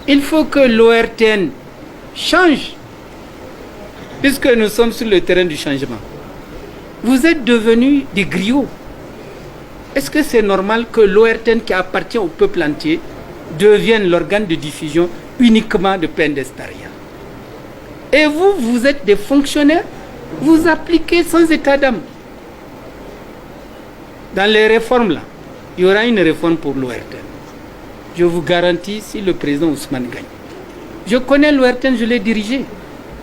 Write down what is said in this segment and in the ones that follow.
Il faut que l'ORTN change, puisque nous sommes sur le terrain du changement. Vous êtes devenus des griots. Est-ce que c'est normal que l'ORTN qui appartient au peuple entier devienne l'organe de diffusion uniquement de Pendestaria? Et vous, vous êtes des fonctionnaires, vous appliquez sans état d'âme. Dans les réformes là, il y aura une réforme pour l'ORTN. Je vous garantis, si le président Ousmane gagne. Je connais l'ORTN, je l'ai dirigé.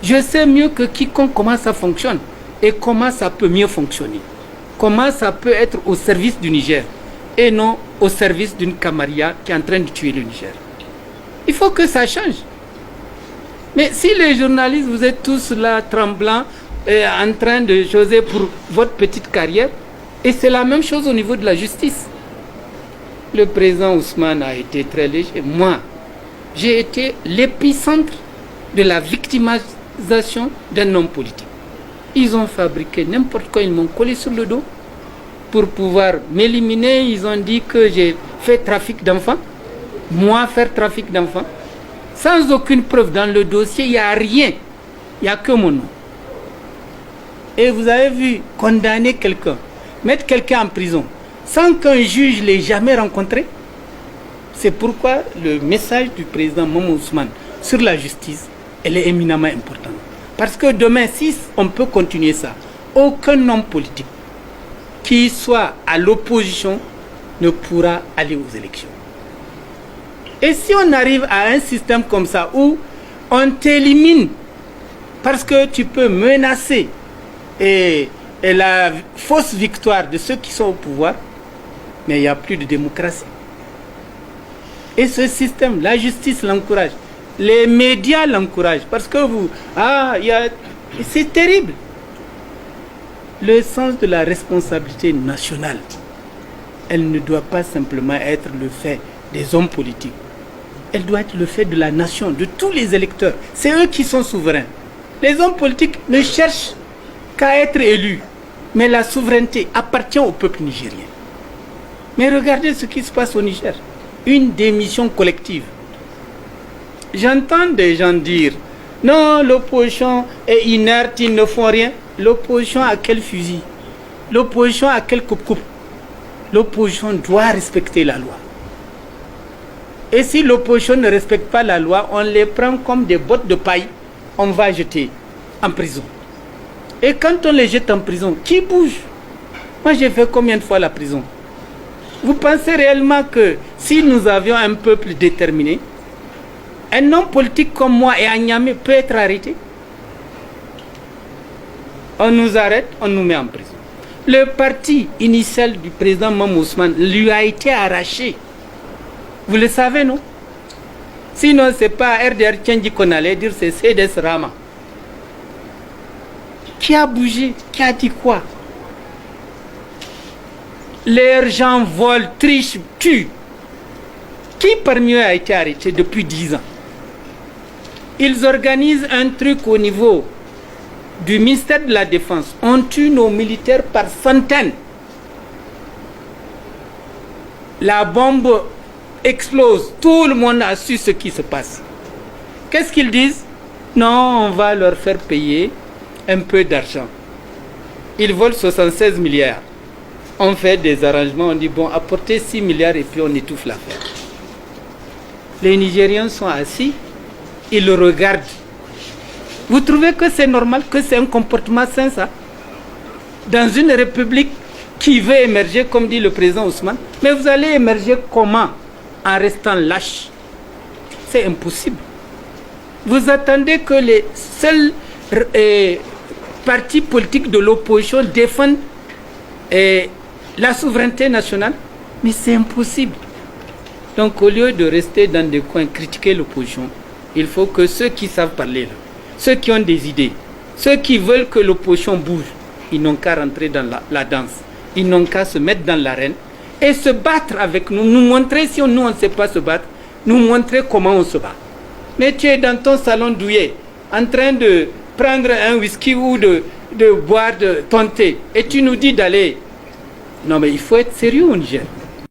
Je sais mieux que quiconque comment ça fonctionne et comment ça peut mieux fonctionner. Comment ça peut être au service du Niger et non au service d'une camarilla qui est en train de tuer le Niger. Il faut que ça change. Mais si les journalistes, vous êtes tous là tremblants et en train de choisir pour votre petite carrière, et c'est la même chose au niveau de la justice. Le président Ousmane a été très léger. Moi, j'ai été l'épicentre de la victimisation d'un homme politique. Ils ont fabriqué n'importe quoi, ils m'ont collé sur le dos pour pouvoir m'éliminer. Ils ont dit que j'ai fait trafic d'enfants. Moi, faire trafic d'enfants. Sans aucune preuve dans le dossier, il n'y a rien. Il n'y a que mon nom. Et vous avez vu condamner quelqu'un, mettre quelqu'un en prison, sans qu'un juge ne l'ait jamais rencontré. C'est pourquoi le message du président Maman Ousmane sur la justice, elle est éminemment importante. Parce que demain, si on peut continuer ça, aucun homme politique qui soit à l'opposition ne pourra aller aux élections. Et si on arrive à un système comme ça où on t'élimine parce que tu peux menacer et la fausse victoire de ceux qui sont au pouvoir, mais il n'y a plus de démocratie. Et ce système, la justice l'encourage, les médias l'encouragent, parce que c'est terrible. Le sens de la responsabilité nationale, elle ne doit pas simplement être le fait des hommes politiques. Elle doit être le fait de la nation, de tous les électeurs. C'est eux qui sont souverains. Les hommes politiques ne cherchent qu'à être élus, mais la souveraineté appartient au peuple nigérien. Mais regardez ce qui se passe au Niger. Une démission collective. J'entends des gens dire « Non, l'opposition est inerte, ils ne font rien. » L'opposition a quel fusil? L'opposition a quel coupe-coupe? L'opposition doit respecter la loi. Et si l'opposition ne respecte pas la loi, on les prend comme des bottes de paille, on va jeter en prison. Et quand on les jette en prison, qui bouge? Moi, j'ai fait combien de fois la prison? Vous pensez réellement que si nous avions un peuple déterminé, un homme politique comme moi et Agname peut être arrêté? On nous arrête, on nous met en prison. Le parti initial du président Maman Ousmane lui a été arraché. Vous le savez, non? Sinon, ce n'est pas RDR Tchandji qu'on allait dire, c'est CDS Rama. Qui a bougé? Qui a dit quoi? Les gens volent, trichent, tuent. Qui parmi eux a été arrêté depuis 10 ans? Ils organisent un truc au niveau du ministère de la Défense. On tue nos militaires par centaines. La bombe explose. Tout le monde a su ce qui se passe. Qu'est-ce qu'ils disent? Non, on va leur faire payer un peu d'argent. Ils volent 76 milliards. On fait des arrangements, on dit bon, apportez 6 milliards et puis on étouffe l'affaire. Les Nigériens sont assis, ils le regardent. Vous trouvez que c'est normal, que c'est un comportement sain, ça? Dans une république qui veut émerger, comme dit le président Ousmane, mais vous allez émerger comment? En restant lâche. C'est impossible. Vous attendez que les seuls partis politiques de l'opposition défendent la souveraineté nationale? Mais c'est impossible. Donc au lieu de rester dans des coins, critiquer l'opposition, il faut que ceux qui savent parler, là, ceux qui ont des idées, ceux qui veulent que l'opposition bouge, ils n'ont qu'à rentrer dans la danse. Ils n'ont qu'à se mettre dans l'arène et se battre avec nous, nous montrer, si nous on ne sait pas se battre, nous montrer comment on se bat. Mais tu es dans ton salon douillet, en train de prendre un whisky ou de boire ton thé, et tu nous dis d'aller. Non mais il faut être sérieux au Niger.